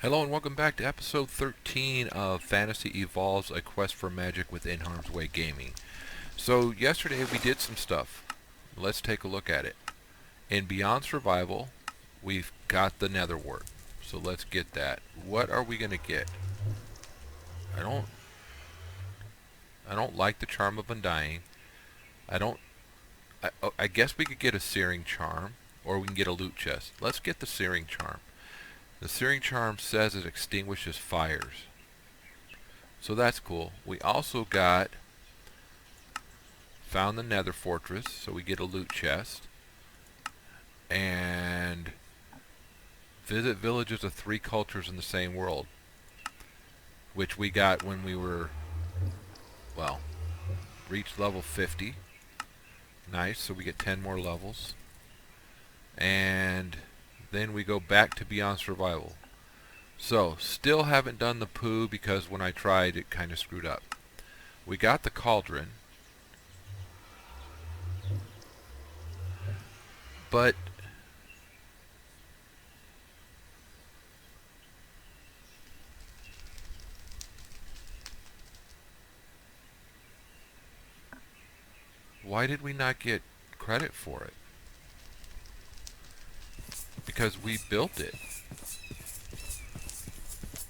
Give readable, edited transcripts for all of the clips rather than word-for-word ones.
Hello and welcome back to episode 13 of Fantasy Evolves: A Quest for Magic with NHarmzWay Gaming. So yesterday we did some stuff. Let's take a look at it. In Beyond Survival, we've got the Nether Wart. So let's get that. What are we going to get? I don't like the Charm of Undying. I guess we could get a Searing Charm, or we can get a loot chest. Let's get the Searing Charm. The Searing Charm says it extinguishes fires. So that's cool. We also found the Nether Fortress, so we get a loot chest. And visit villages of 3 cultures in the same world, which we got when we were, well, reached level 50. Nice, so we get 10 more levels. And then we go back to Beyond Survival. So, still haven't done the poo because when I tried it kind of screwed up. We got the cauldron. But why did we not get credit for it? Because we built it.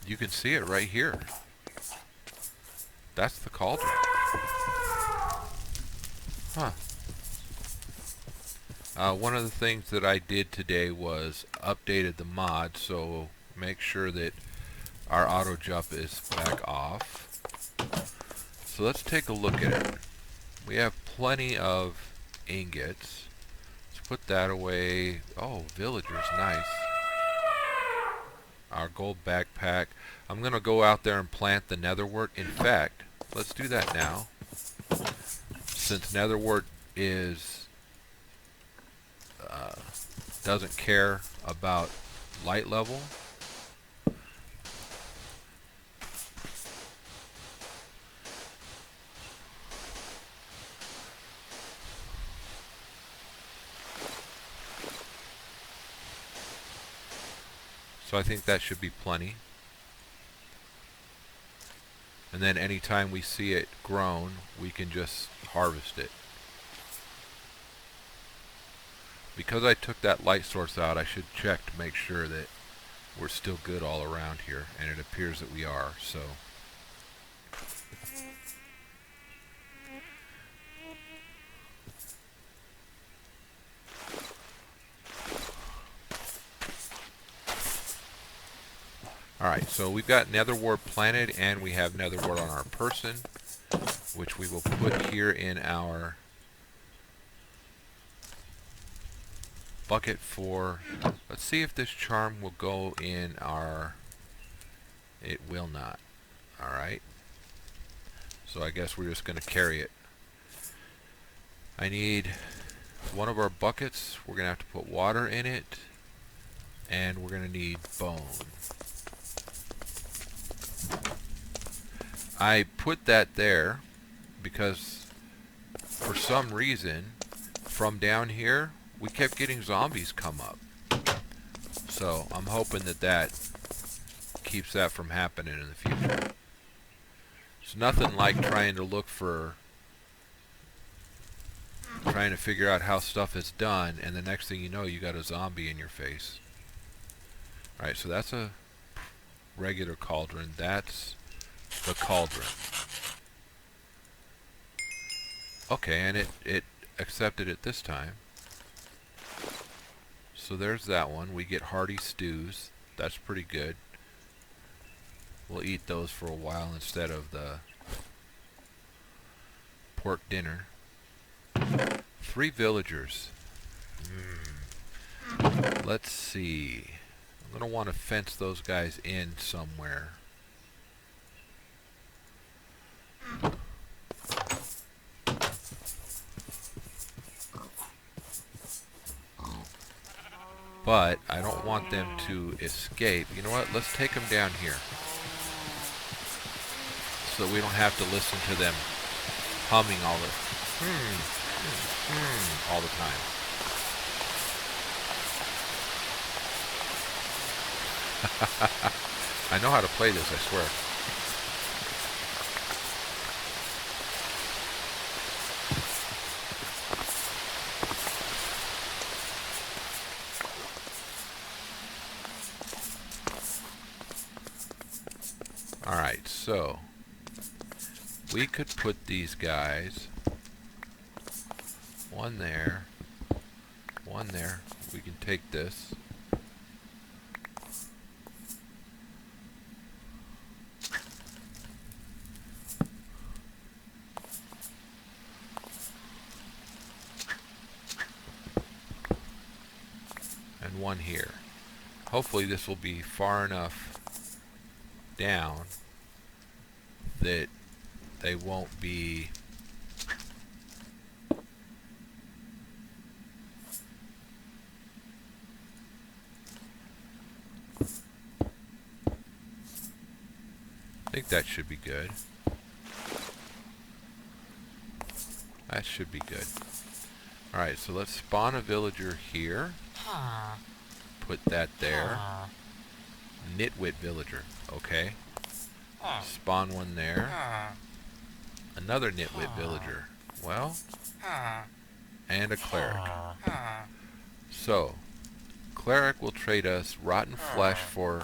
You can see it right here. That's the cauldron. Huh. One of the things that I did today was updated the mod, so make sure that our auto jump is back off. So let's take a look at it. We have plenty of ingots. Let's put that away. Oh, villagers, nice. Our gold backpack. I'm going to go out there and plant the Nether Wart. In fact, let's do that now. Since Nether Wart doesn't care about light level. So I think that should be plenty. And then anytime we see it grown, we can just harvest it. Because I took that light source out, I should check to make sure that we're still good all around here. And it appears that we are, so. Alright, so we've got Nether Wart planted, and we have Nether Wart on our person, which we will put here in our bucket for... Let's see if this charm will go in our... It will not. Alright. So I guess we're just going to carry it. I need one of our buckets. We're going to have to put water in it. And we're going to need bone. I put that there because for some reason from down here we kept getting zombies come up. So I'm hoping that that keeps that from happening in the future. It's nothing like trying to figure out how stuff is done, and the next thing you know you got a zombie in your face. Alright, so that's a regular cauldron. That's the cauldron. Okay, and it accepted it this time. So there's that one. We get hearty stews. That's pretty good. We'll eat those for a while instead of the pork dinner. 3 villagers. Let's see. I'm going to want to fence those guys in somewhere. But I don't want them to escape. You know what? Let's take them down here. So we don't have to listen to them humming all the time. I know how to play this, I swear. Alright, so we could put these guys one there, one there. We can take this. And one here. Hopefully this will be far enough down that they won't be I think that should be good. That should be good. Alright, so let's spawn a villager here. Put that there. Nitwit villager. Okay. Spawn one there. Another nitwit villager. Well, and a cleric. So, cleric will trade us rotten flesh for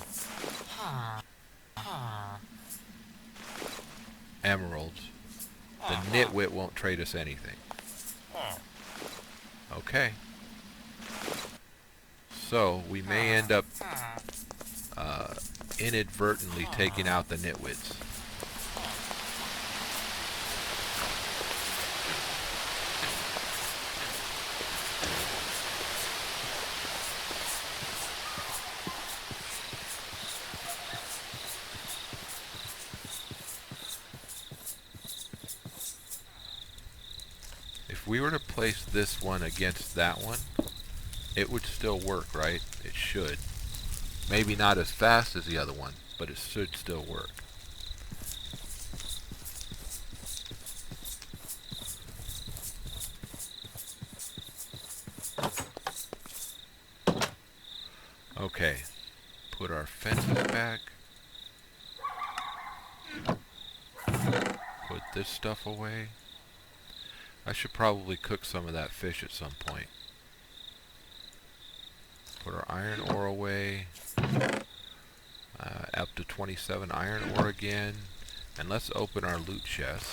emeralds. The nitwit won't trade us anything. Okay. So, we may end up inadvertently taking out the nitwits. If we were to place this one against that one, it would still work, right? It should. Maybe not as fast as the other one, but it should still work. Okay. Put our fences back. Put this stuff away. I should probably cook some of that fish at some point. Put our iron ore away. Up to 27 iron ore again. And let's open our loot chest.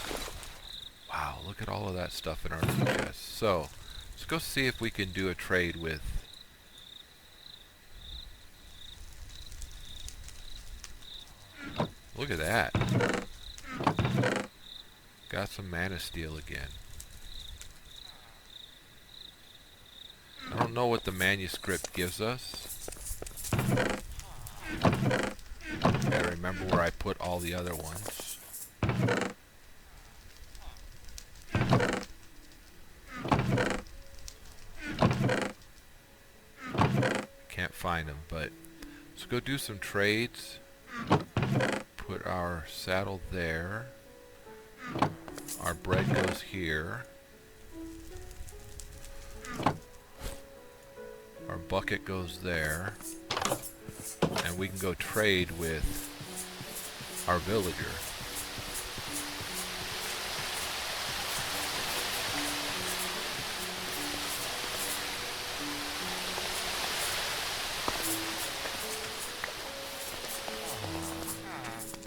Wow, look at all of that stuff in our loot chest. So, let's go see if we can do a trade with... Look at that. Got some mana steel again. I don't know what the manuscript gives us. Gotta remember where I put all the other ones. Can't find them, but let's go do some trades. Put our saddle there. Our bread goes here. Our bucket goes there. And we can go trade with our villager.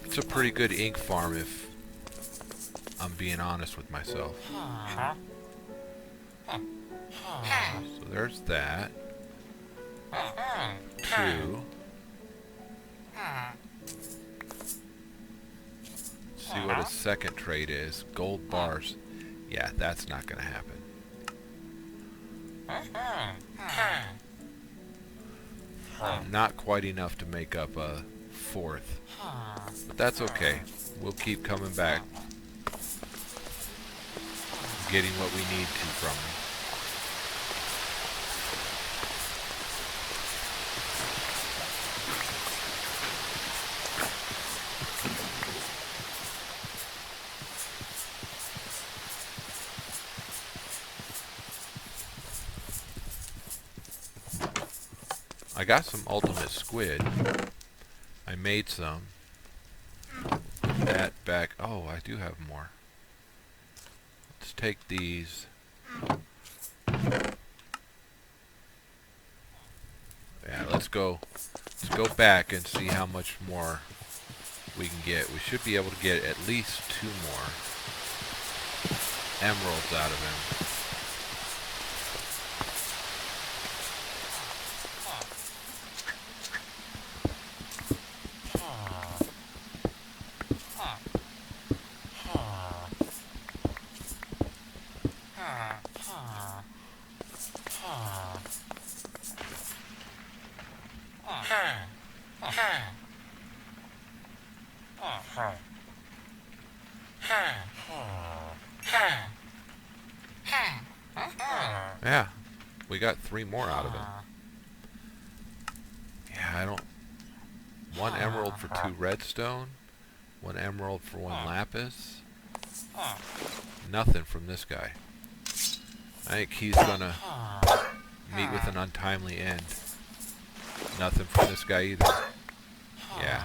It's a pretty good ink farm if I'm being honest with myself. So there's that. 2. See what a second trade is. Gold bars. Yeah, that's not going to happen. Not quite enough to make up a 4th. But that's okay. We'll keep coming back. Getting what we need to from them. I got some ultimate squid. I made some. Put that back. Oh, I do have more. Let's take these. Yeah, let's go back and see how much more we can get. We should be able to get at least 2 more emeralds out of him. Yeah, we got 3 more out of him. Yeah, I don't... 1 emerald for 2 redstone. 1 emerald for 1 lapis. Nothing from this guy. I think he's gonna meet with an untimely end. Nothing from this guy either. Yeah.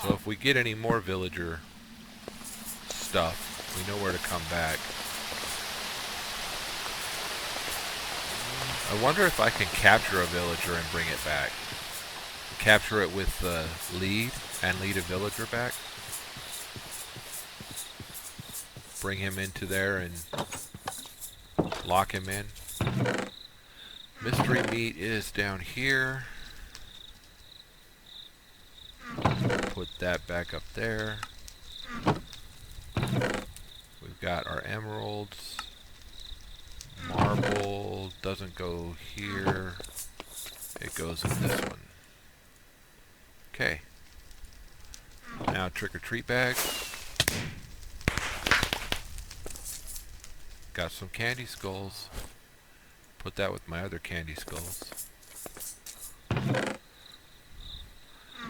So if we get any more villager stuff, we know where to come back. I wonder if I can capture a villager and bring it back. Capture it with the lead and lead a villager back. Bring him into there and lock him in. Mystery meat is down here. Put that back up there. We've got our emeralds. Marble doesn't go here. It goes in this one. Okay. Now trick-or-treat bag. Got some candy skulls. Put that with my other candy skulls.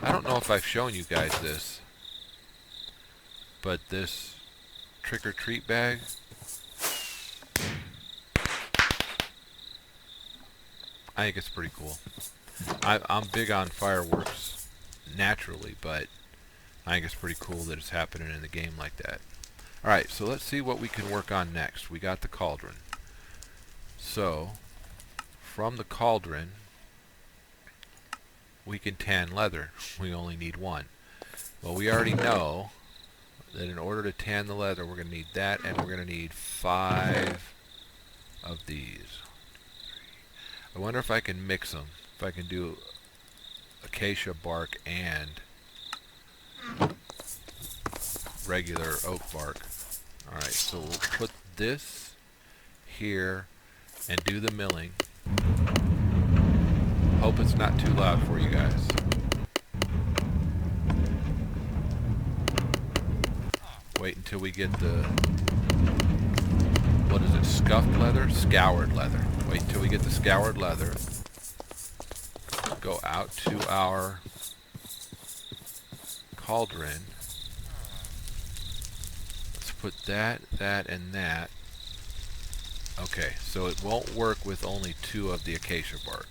I don't know if I've shown you guys this, but this trick-or-treat bag, I think it's pretty cool. I'm big on fireworks naturally, but I think it's pretty cool that it's happening in the game like that. Alright, so let's see what we can work on next. We got the cauldron. So, from the cauldron, we can tan leather. We only need 1. Well, we already know that in order to tan the leather, we're going to need that, and we're going to need 5 of these. I wonder if I can mix them. If I can do acacia bark and regular oak bark. Alright, so we'll put this here and do the milling. Hope it's not too loud for you guys. Wait until we get the... what is it? Scuffed leather? Scoured leather. Wait until we get the scoured leather. Go out to our cauldron. Let's put that, that, and that. Okay, so it won't work with only 2 of the acacia bark.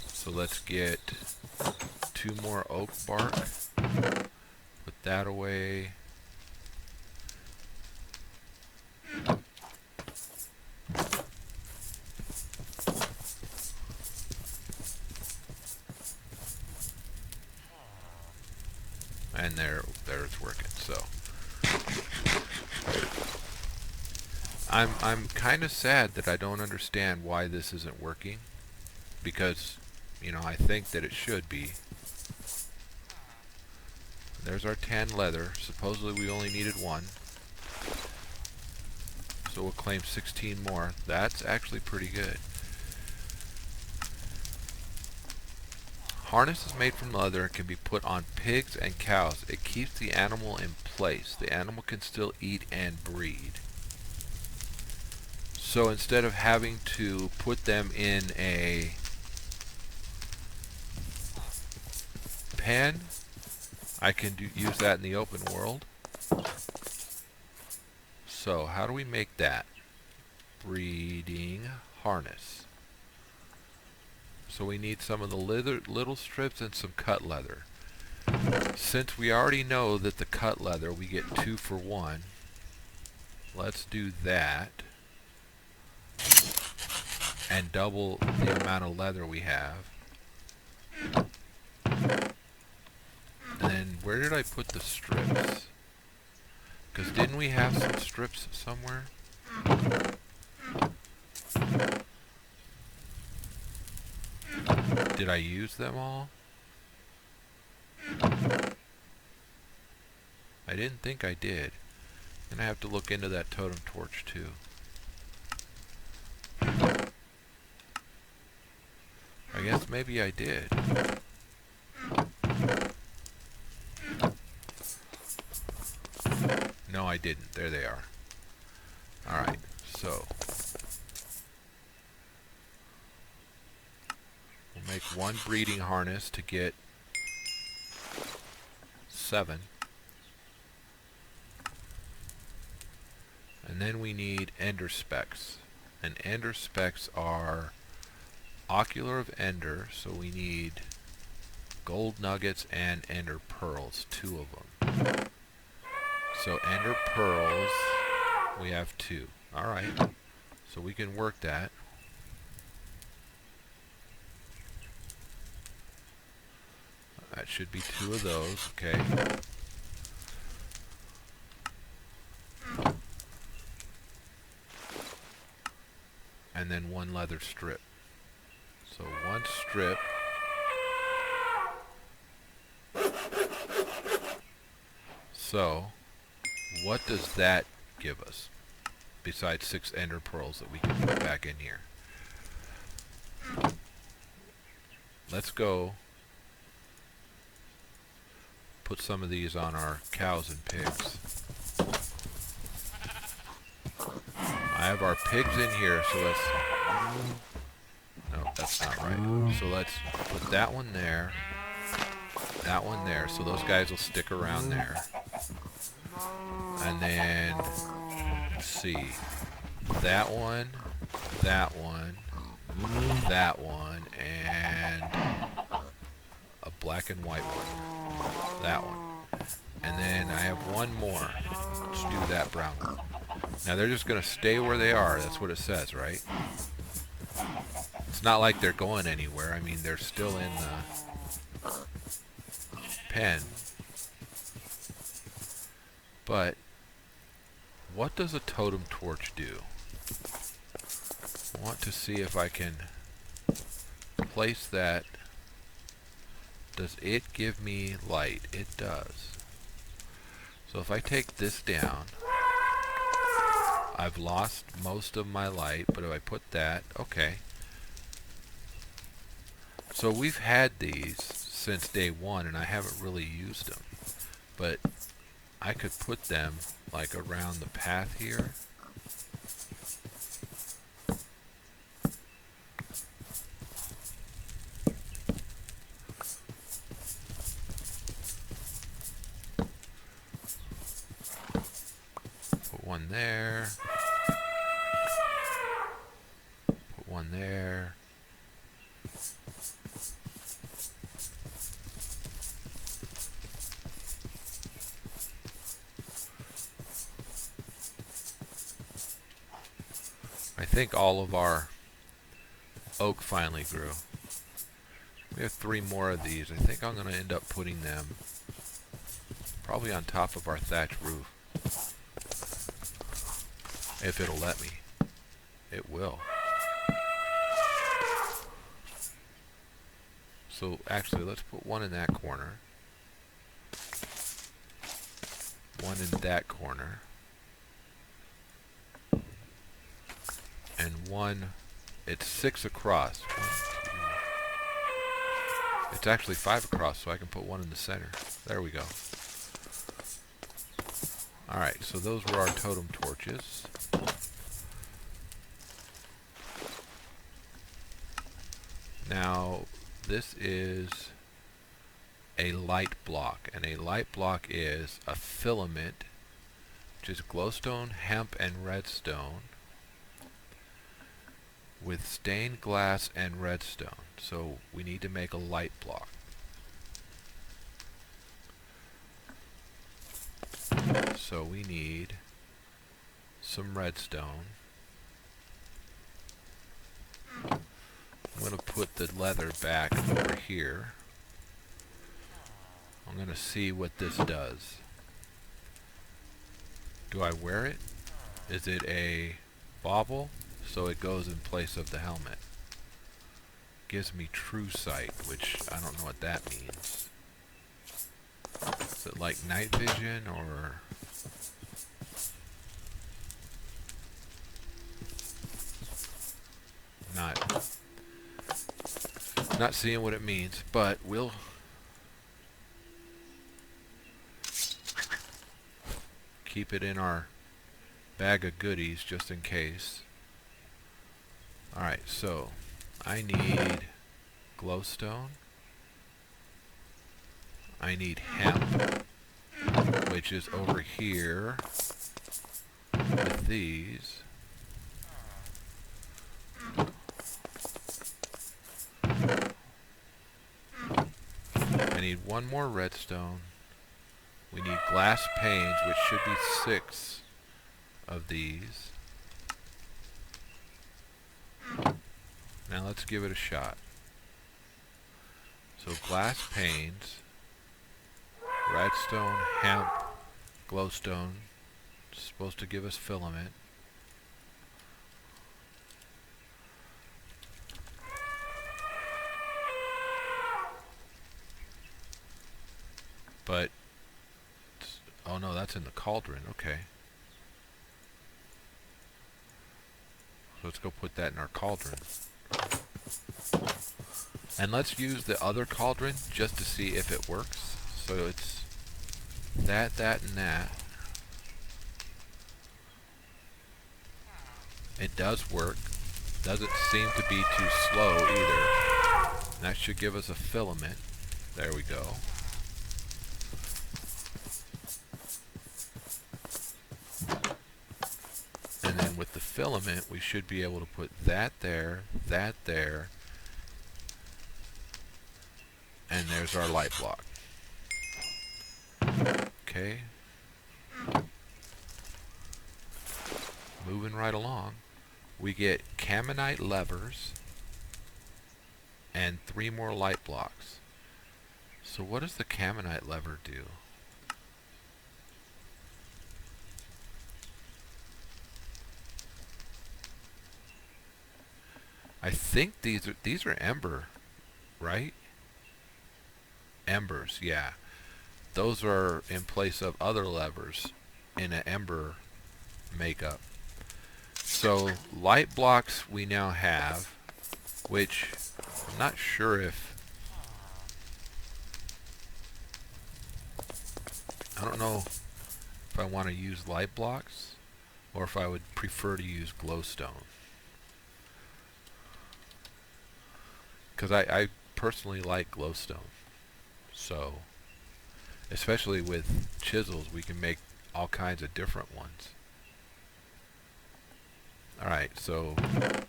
So let's get 2 more oak bark. Put that away. And there it's working. So I'm kind of sad that I don't understand why this isn't working, because you know I think that it should be. There's our tan leather. Supposedly we only needed 1, so we'll claim 16 more. That's actually pretty good. Harness is made from leather and can be put on pigs and cows. It keeps the animal in place. The animal can still eat and breed. So instead of having to put them in a pen, I can use that in the open world. So how do we make that? Breeding harness. So we need some of the little strips and some cut leather. Since we already know that the cut leather we get 2 for 1, let's do that and double the amount of leather we have. And then where did I put the strips? Because didn't we have some strips somewhere? Did I use them all? I didn't think I did. I'm gonna have to look into that totem torch too. I guess maybe I did. No, I didn't. There they are. Alright, so we'll make 1 breeding harness to get 7. And then we need ender specs. And ender specs are ocular of ender, so we need gold nuggets and ender pearls, 2 of them. So ender pearls, we have 2. Alright, so we can work that. That should be 2 of those, okay. And then 1 leather strip. So 1 strip. So, what does that give us? Besides 6 ender pearls that we can put back in here. Let's go put some of these on our cows and pigs. I have our pigs in here, so let's... No, that's not right. So let's put that one there, that one there, so those guys will stick around there. And then, let's see, that one, that one, that one, and a black and white one. That one. And then I have 1 more. Let's do that brown one. Now they're just going to stay where they are. That's what it says, right? It's not like they're going anywhere. I mean, they're still in the pen. But what does a totem torch do? I want to see if I can place that. Does it give me light? It does. So if I take this down, I've lost most of my light, but if I put that, okay. So we've had these since day 1 and I haven't really used them. But I could put them like around the path here. Put one there. Put one there. I think all of our oak finally grew. We have 3 more of these. I think I'm going to end up putting them probably on top of our thatch roof. If it'll let me. It will. So actually, let's put one in that corner. One in that corner. And one, it's 6 across. 1, 2. It's actually 5 across, so I can put one in the center. There we go. Alright, so those were our totem torches. Now, this is a light block, and a light block is a filament, which is glowstone, hemp, and redstone with stained glass and redstone. So we need to make a light block. So we need some redstone. I'm going to put the leather back over here. I'm going to see what this does. Do I wear it? Is it a bauble? So it goes in place of the helmet. Gives me true sight, which I don't know what that means. Is it like night vision or... Not seeing what it means, but we'll keep it in our bag of goodies just in case. Alright, so I need glowstone. I need hemp, which is over here with these. I need one more redstone. We need glass panes, which should be 6 of these. Now let's give it a shot. So glass panes, redstone, hemp, glowstone, supposed to give us filament. But, oh no, that's in the cauldron, okay. So let's go put that in our cauldron. And let's use the other cauldron just to see if it works. So it's that, and that. It does work. Doesn't seem to be too slow either. And that should give us a filament. There we go. And then with the filament, we should be able to put that there, and there's our light block. Okay. Moving right along. We get Caminite levers and 3 more light blocks. So what does the Caminite lever do? I think these are ember, right? Embers, yeah. Those are in place of other levers in an ember makeup. So light blocks we now have, which I'm not sure if... I don't know if I want to use light blocks or if I would prefer to use glowstone. Because I personally like glowstone. So, especially with chisels, we can make all kinds of different ones. Alright, so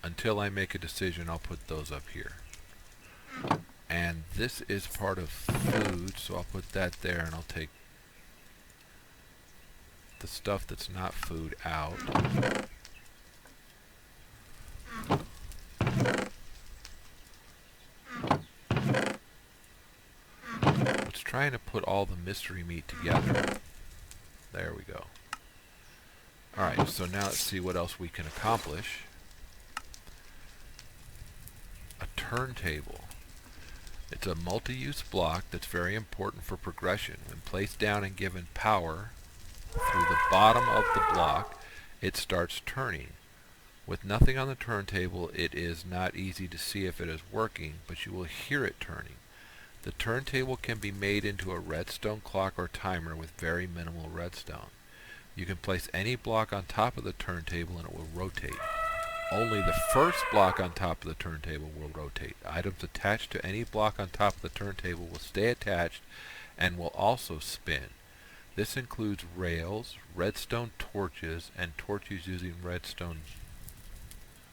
until I make a decision, I'll put those up here. And this is part of food, so I'll put that there, and I'll take the stuff that's not food out. Let's try to put all the mystery meat together. There we go. Alright, so now let's see what else we can accomplish. A turntable. It's a multi-use block that's very important for progression. When placed down and given power through the bottom of the block, it starts turning. With nothing on the turntable, it is not easy to see if it is working, but you will hear it turning. The turntable can be made into a redstone clock or timer with very minimal redstone. You can place any block on top of the turntable and it will rotate. Only the first block on top of the turntable will rotate. Items attached to any block on top of the turntable will stay attached and will also spin. This includes rails, redstone torches, and torches using redstone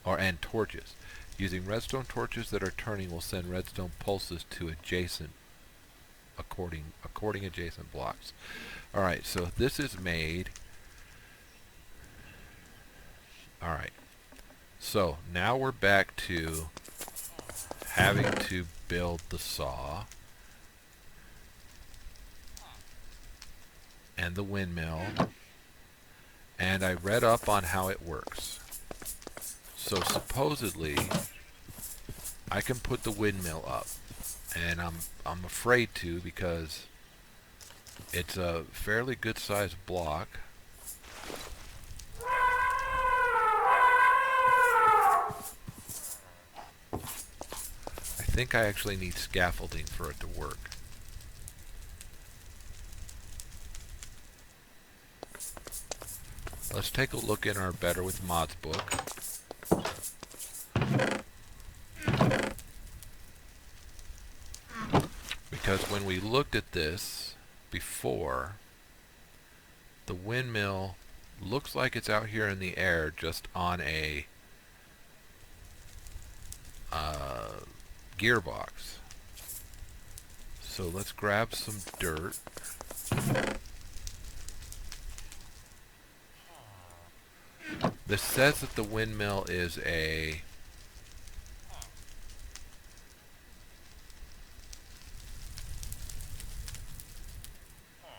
and torches. Using redstone torches that are turning will send redstone pulses to adjacent according adjacent blocks. Alright, so this is made. Alright. So now we're back to having to build the saw and the windmill, and I read up on how it works. So supposedly I can put the windmill up, and I'm afraid to because it's a fairly good sized block. I think I actually need scaffolding for it to work. Let's take a look in our Better with Mods book. Because when we looked at this before, the windmill looks like it's out here in the air just on a gearbox. So let's grab some dirt. This says that the windmill is a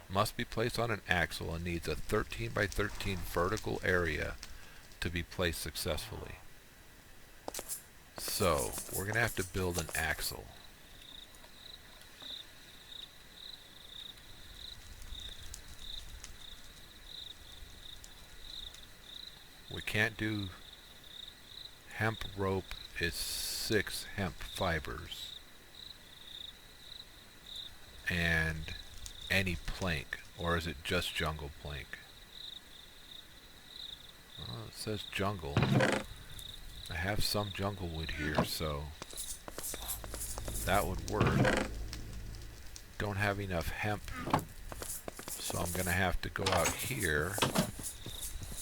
must be placed on an axle and needs a 13 by 13 vertical area to be placed successfully. So we're going to have to build an axle. We can't do hemp rope is 6 hemp fibers and any plank, or is it just jungle plank? Well, it says jungle. I have some jungle wood here, so that would work. Don't have enough hemp, so I'm gonna have to go out here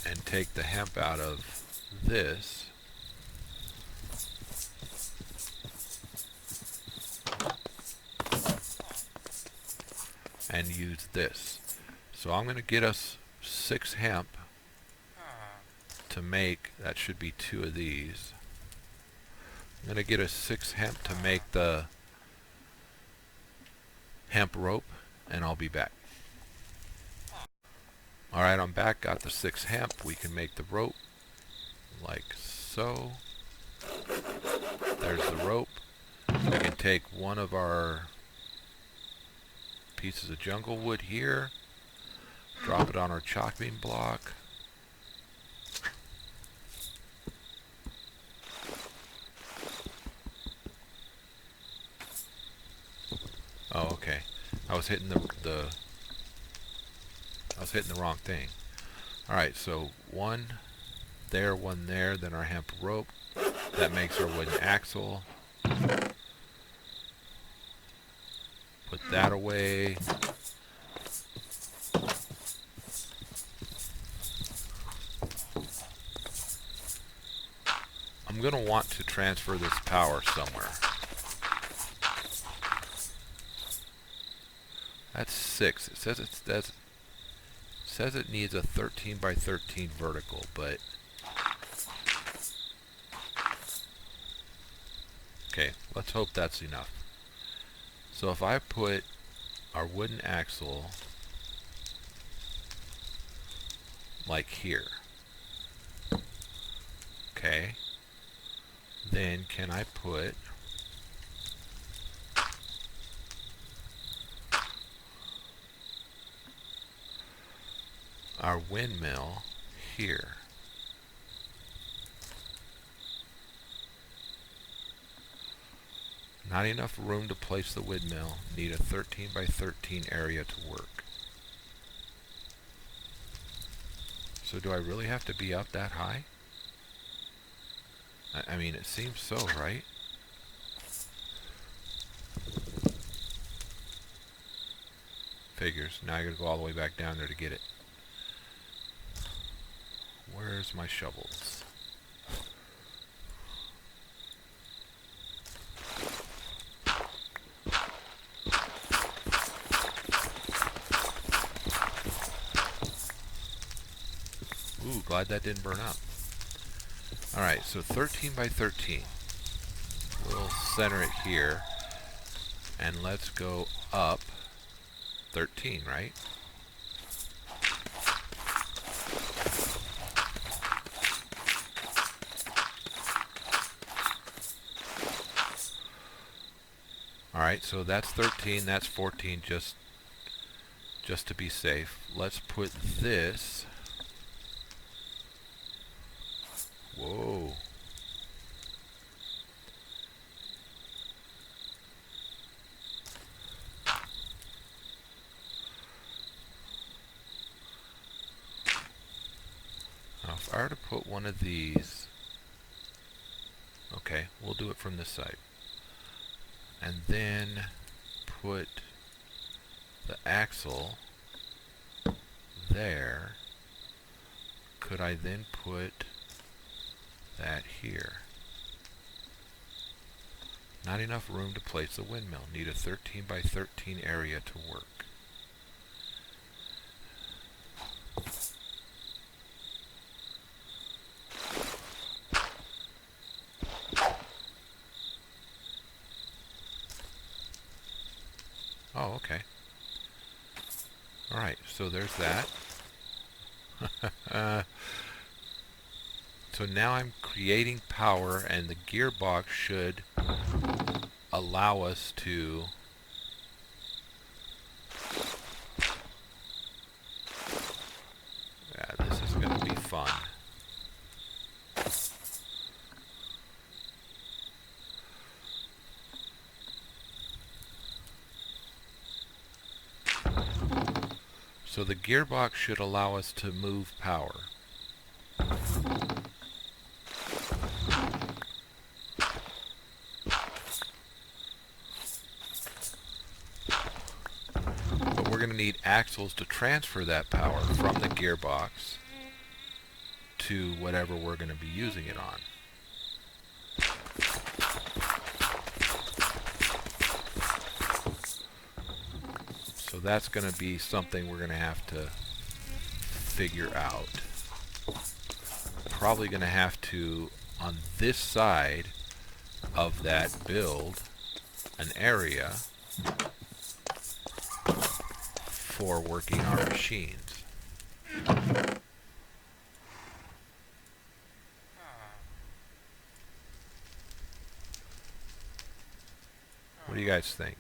and take the hemp out of this. And use this. So I'm going to get us 6 hemp to make, that should be 2 of these. I'm going to get us 6 hemp to make the hemp rope, and I'll be back. Alright, I'm back, got the 6 hemp. We can make the rope like so. There's the rope. We can take one of our pieces of jungle wood here, drop it on our chalk beam block. Oh, okay. I was hitting the wrong thing. Alright, so one there, then our hemp rope. That makes our wooden axle. Put that away. I'm going to want to transfer this power somewhere. That's 6. It says it needs a 13 by 13 vertical, but okay, let's hope that's enough. So if I put our wooden axle like here, okay, then can I put our windmill here? Not enough room to place the windmill. Need a 13 by 13 area to work. So do I really have to be up that high? I mean, it seems so, right? Figures. Now I gotta go all the way back down there to get it. Where's my shovels? Ooh, glad that didn't burn up. Alright, so 13 by 13. We'll center it here. And let's go up 13, right? Alright, so that's 13, that's 14, just to be safe. Let's put this... Whoa. Now, if I were to put one of these... Okay, we'll do it from this side. And then put the axle there. Could I then put that here? Not enough room to place the windmill. Need a 13 by 13 area to work. Oh, okay. Alright, so there's that. So now I'm creating power, and the gearbox should allow us to this is going to be fun. So the gearbox should allow us to move power. But we're going to need axles to transfer that power from the gearbox to whatever we're going to be using it on. So that's going to be something we're going to have to figure out. Probably going to have to, on this side of that, build an area for working our machines. What do you guys think?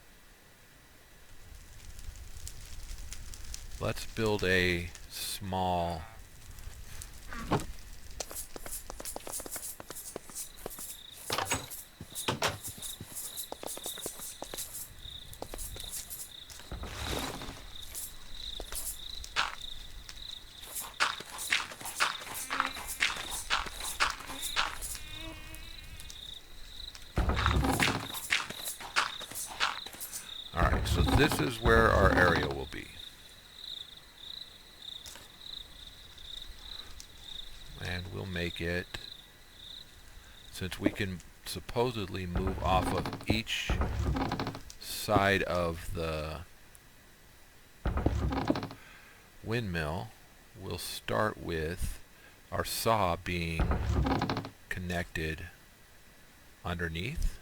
Let's build a small Alright, so this is where our area will be. And we'll make it, since we can supposedly move off of each side of the windmill, we'll start with our saw being connected underneath.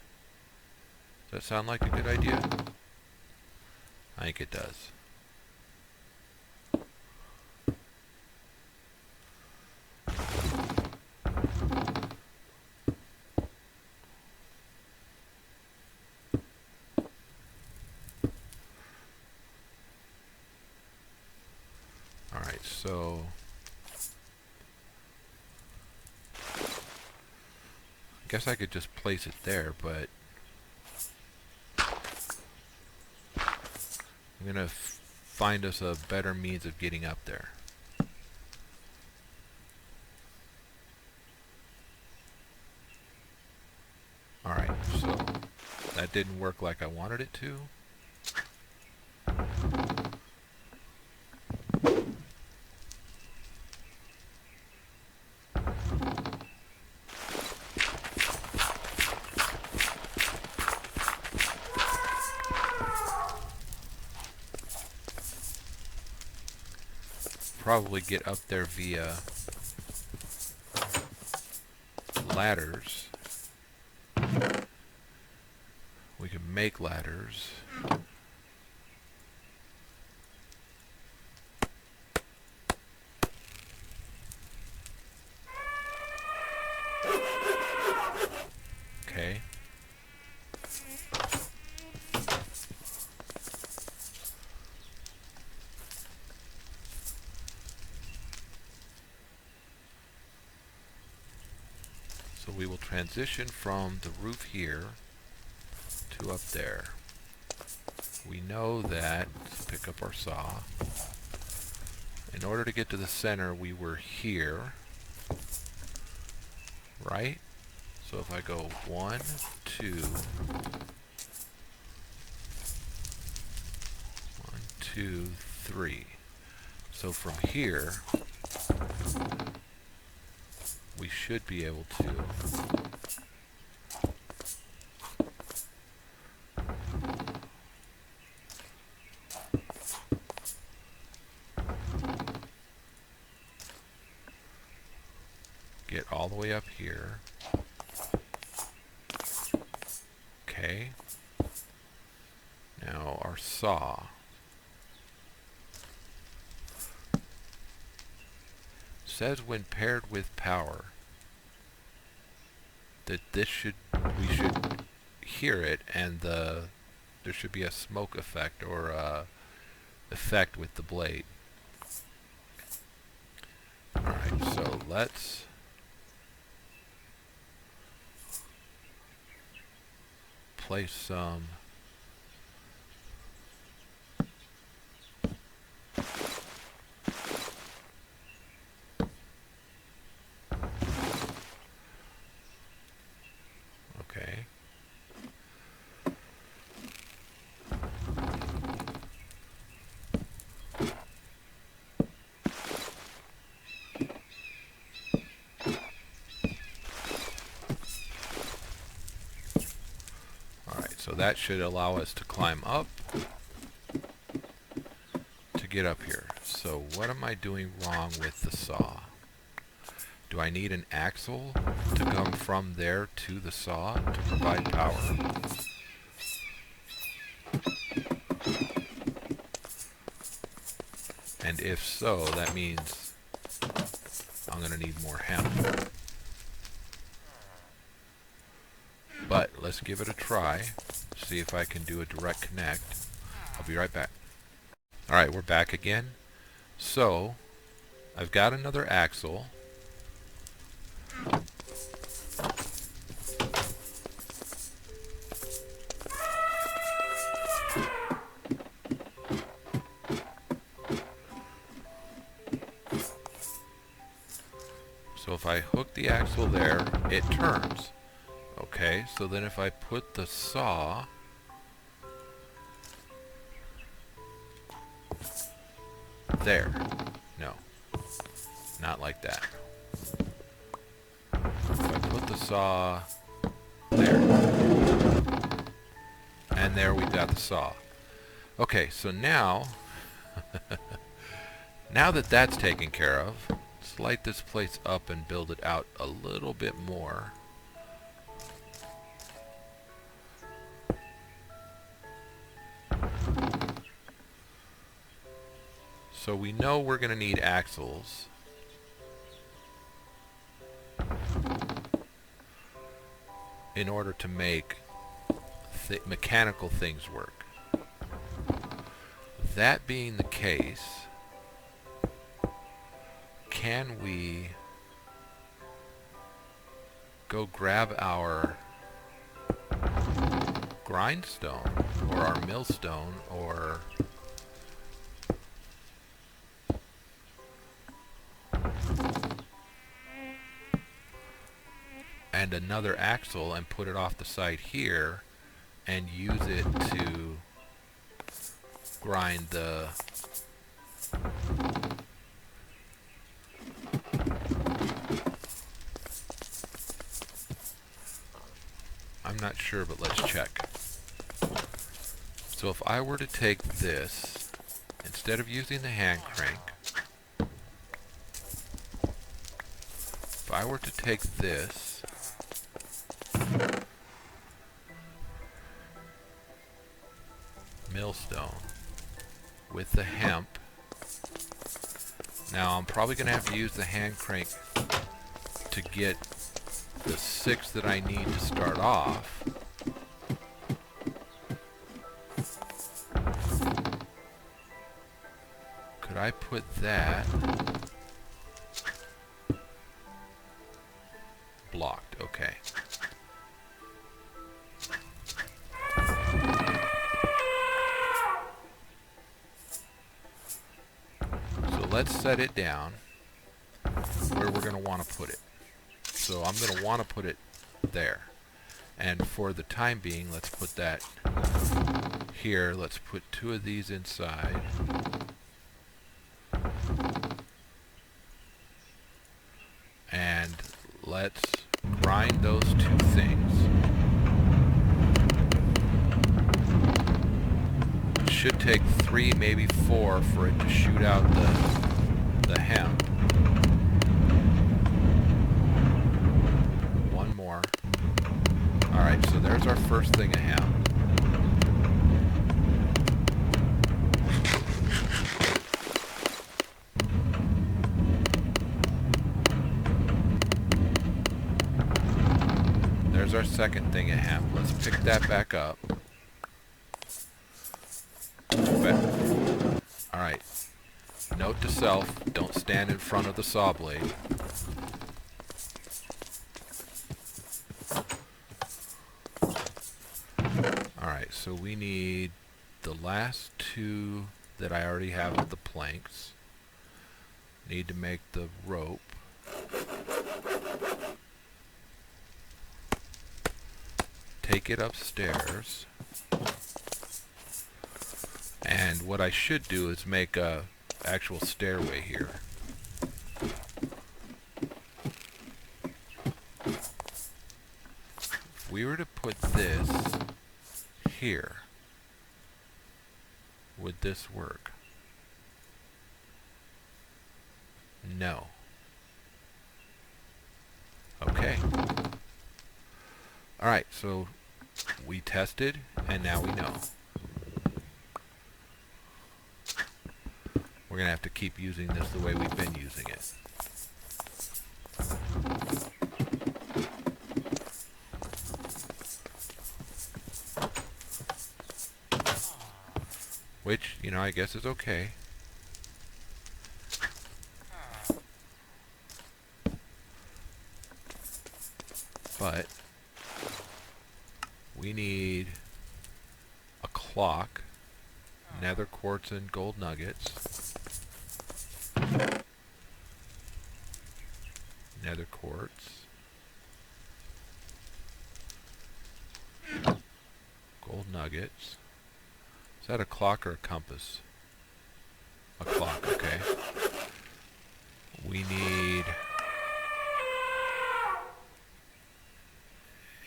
Does that sound like a good idea? I think it does. Alright, so I guess I could just place it there, but I'm going to find us a better means of getting up there. didn't work like I wanted it to. Probably get up there via ladders. We can make ladders. Okay. So we will transition from the roof here to up there. We know that, let's pick up our saw. In order to get to the center, we were here, right? So if I go 1, 2, 1, 2, 3. So from here, we should be able to get all the way up here. Okay. Now our saw. Says when paired with power that we should hear it, and there should be a smoke effect or effect with the blade. Alright, so let's place some okay. So that should allow us to climb up to get up here. So what am I doing wrong with the saw? Do I need an axle to come from there to the saw to provide power? And if so, that means I'm going to need more hemp. But let's give it a try. See if I can do a direct connect. I'll be right back. Alright, we're back again. So, I've got another axle. So if I hook the axle there, it turns. Okay, so then if I put the saw there, no, not like that. If I put the saw there, and there we got the saw. Okay, so now, now that that's taken care of, let's light this place up and build it out a little bit more. So we know we're going to need axles. In order to make mechanical things work. That being the case, can we go grab our grindstone or our millstone or and another axle and put it off the side here and use it to grind the I'm not sure, but let's check. So if I were to take this, instead of using the hand crank, if I were to take this millstone with the hemp, now I'm probably going to have to use the hand crank to get the 6 that I need to start off. Could I put that blocked? Okay. So let's set it down where we're going to want to put it. So I'm going to want to put it there. And for the time being, let's put that here. Let's put 2 of these inside. And let's grind those 2 things. It should take 3, maybe 4 for it to shoot out the hemp. One more. Alright, so there's our first thing of hemp. There's our second thing of hemp. Let's pick that back up. Alright. Note to self, don't stand in front of the saw blade. Alright, so we need the last 2 that I already have of the planks. Need to make the rope. Take it upstairs. And what I should do is make a actual stairway here. If we were to put this here, would this work? No. Okay. Alright, so we tested, and now we know. We're going to have to keep using this the way we've been using it. Which, you know, I guess is okay. But we need a clock, nether quartz and gold nuggets, nether quartz, gold nuggets. Is that a clock or a compass? A clock, okay. We need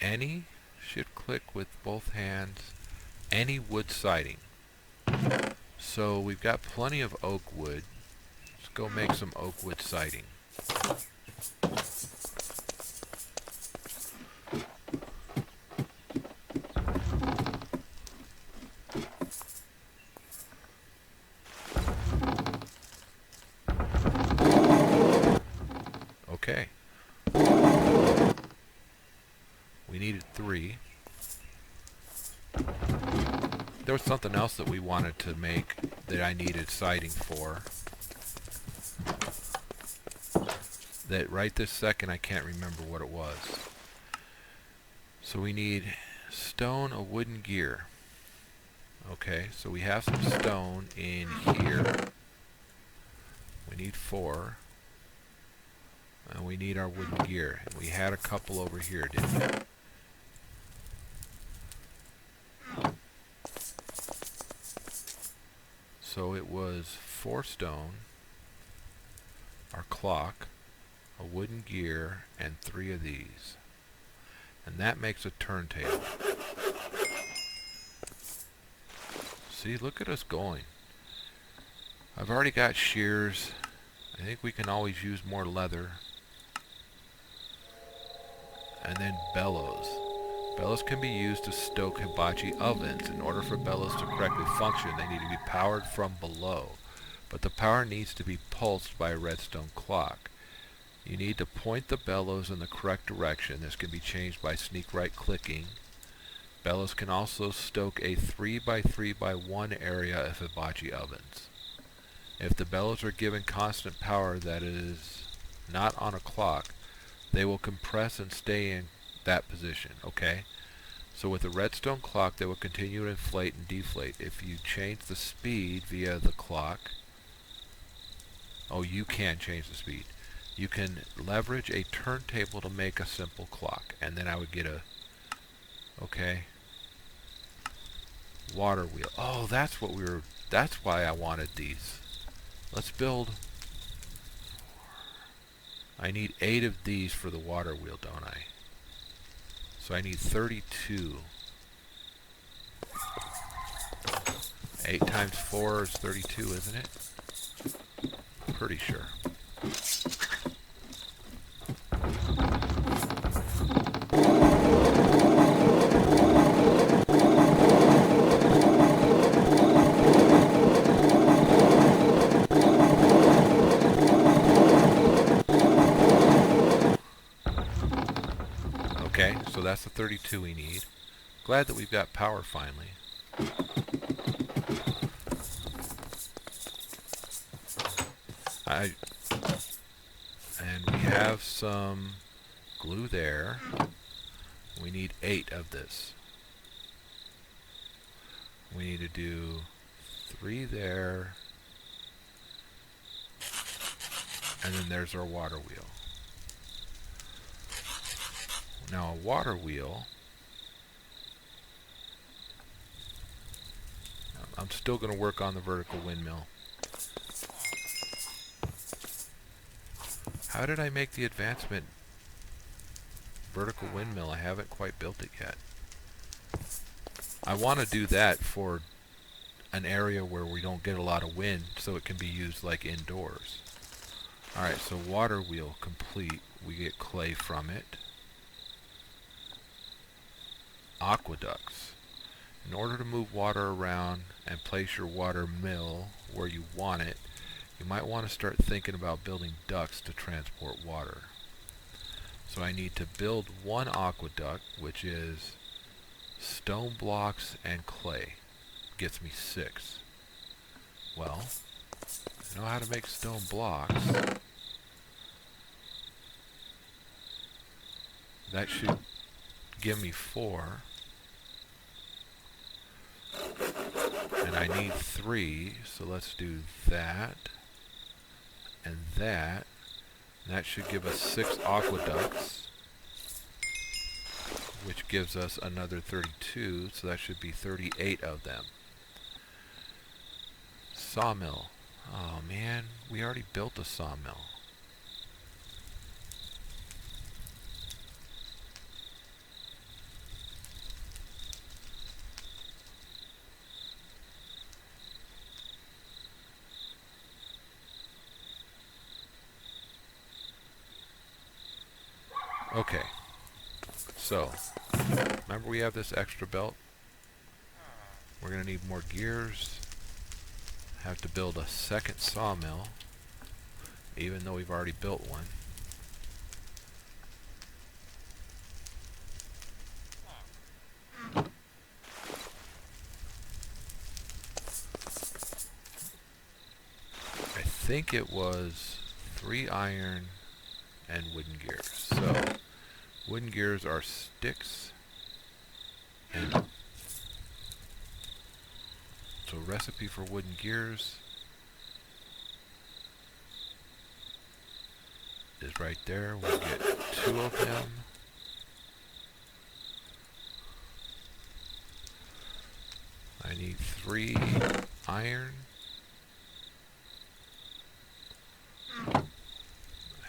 any, shift click with both hands, any wood siding. So we've got plenty of oak wood. Let's go make some oak wood siding. Okay. We needed 3. There was something else that we wanted to make that I needed siding for. That right this second I can't remember what it was. So we need stone, a wooden gear. Okay, so we have some stone in here. We need 4. And we need our wooden gear. And we had a couple over here, didn't we? So it was 4 stone, our clock, a wooden gear, and 3 of these. And that makes a turntable. See, look at us going. I've already got shears. I think we can always use more leather. And then bellows. Bellows can be used to stoke hibachi ovens. In order for bellows to correctly function, they need to be powered from below. But the power needs to be pulsed by a redstone clock. You need to point the bellows in the correct direction. This can be changed by sneak right clicking. Bellows can also stoke a 3x3x1 area of hibachi ovens. If the bellows are given constant power that is not on a clock, they will compress and stay in that position, okay? So with a redstone clock, they will continue to inflate and deflate. If you change the speed via the clock, you can change the speed. You can leverage a turntable to make a simple clock. And then I would get water wheel. Oh, that's why I wanted these. Let's build. I need 8 of these for the water wheel, don't I? So I need 32. 8 times 4 is 32, isn't it? Pretty sure. Okay, so that's the 32 we need. Glad that we've got power finally. And we have some glue there. We need 8 of this. We need to do 3 there. And then there's our water wheel. Now a water wheel, I'm still going to work on the vertical windmill. How did I make the advancement vertical windmill? I haven't quite built it yet. I want to do that for an area where we don't get a lot of wind, so it can be used like indoors. Alright, so water wheel complete. We get clay from it. Aqueducts. In order to move water around and place your water mill where you want it, you might want to start thinking about building ducts to transport water. So I need to build 1 aqueduct, which is stone blocks and clay. Gets me 6. Well, I know how to make stone blocks. That should give me 4. And I need 3, so let's do that and that. And that should give us 6 aqueducts, which gives us another 32, so that should be 38 of them. Sawmill. Oh man, we already built a sawmill. Okay, so remember we have this extra belt. We're going to need more gears. Have to build a second sawmill, even though we've already built one. I think it was 3 iron and wooden gears. So wooden gears are sticks, and so recipe for wooden gears is right there. We'll get 2 of them. I need 3 iron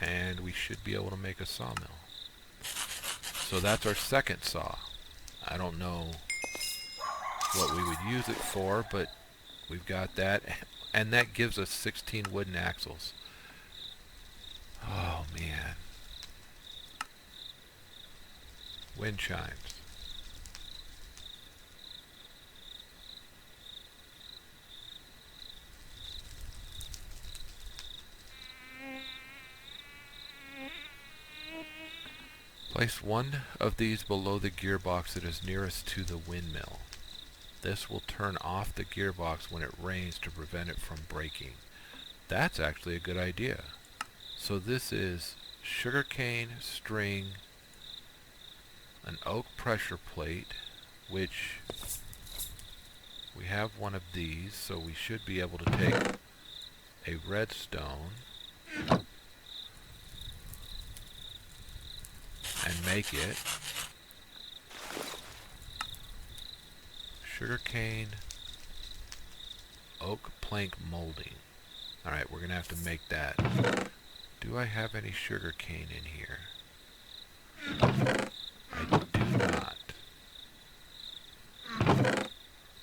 and we should be able to make a sawmill. So that's our second saw. I don't know what we would use it for, but we've got that, and that gives us 16 wooden axles. Oh man. Wind chimes. Place one of these below the gearbox that is nearest to the windmill. This will turn off the gearbox when it rains to prevent it from breaking. That's actually a good idea. So this is sugarcane, string, an oak pressure plate, which we have one of these, so we should be able to take a redstone and make it. Sugarcane, oak plank molding. Alright, we're going to have to make that. Do I have any sugarcane in here? I do not.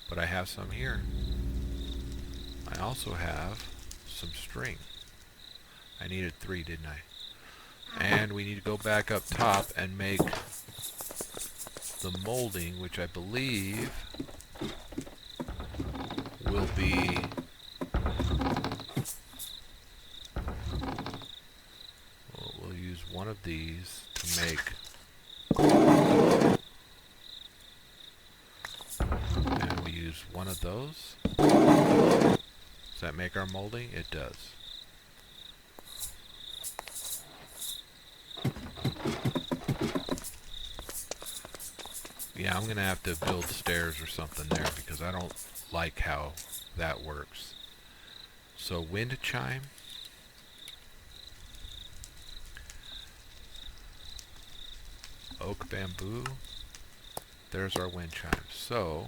But I have some here. I also have some string. I needed 3, didn't I? And we need to go back up top and make the molding, which I believe will be we'll use one of these to make, and we use one of those. Does that make our molding? It does. Yeah, I'm going to have to build stairs or something there because I don't like how that works. So wind chime. Oak bamboo. There's our wind chime. So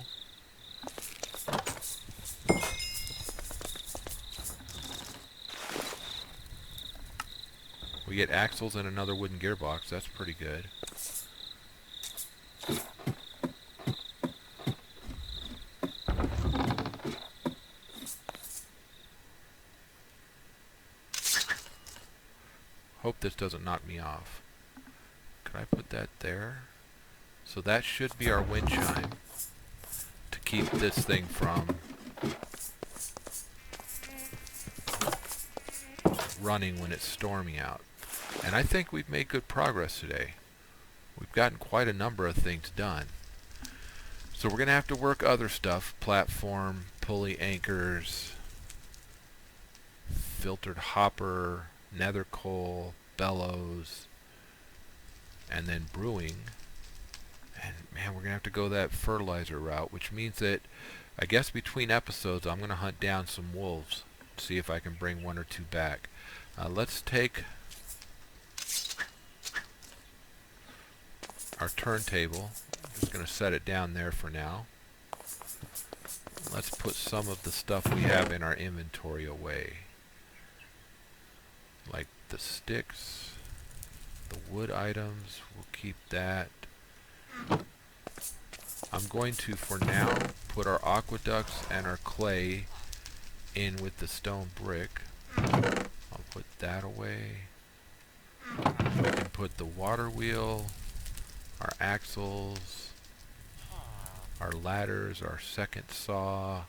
we get axles and another wooden gearbox. That's pretty good. Hope this doesn't knock me off. Could I put that there? So that should be our wind chime to keep this thing from running when it's stormy out. And I think we've made good progress today. We've gotten quite a number of things done. So we're going to have to work other stuff. Platform, pulley anchors, filtered hopper, nether coal, bellows, and then brewing. And man, we're gonna have to go that fertilizer route, which means that I guess between episodes I'm gonna hunt down some wolves, see if I can bring 1 or 2 back. Let's take our turntable. I'm just gonna set it down there for now. Let's put some of the stuff we have in our inventory away, like the sticks, the wood items. We'll keep that. I'm going to, for now, put our aqueducts and our clay in with the stone brick. I'll put that away. We can put the water wheel, our axles, our ladders, our second saw.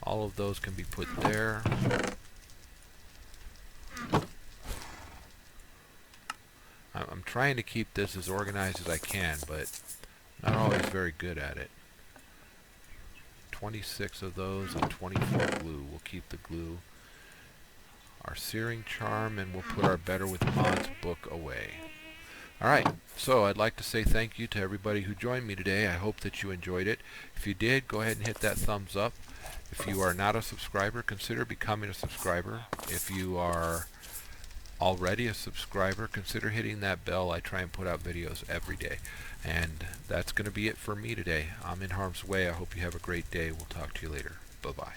All of those can be put there. I'm trying to keep this as organized as I can, but not always very good at it. 26 of those and 24 glue. We'll keep the glue. Our searing charm, and we'll put our Better with Mods book away. Alright, so I'd like to say thank you to everybody who joined me today. I hope that you enjoyed it. If you did, go ahead and hit that thumbs up. If you are not a subscriber, consider becoming a subscriber. If you are already a subscriber, consider hitting that bell. I try and put out videos every day. And that's going to be it for me today. I'm NHarmzWay. I hope you have a great day. We'll talk to you later. Bye-bye.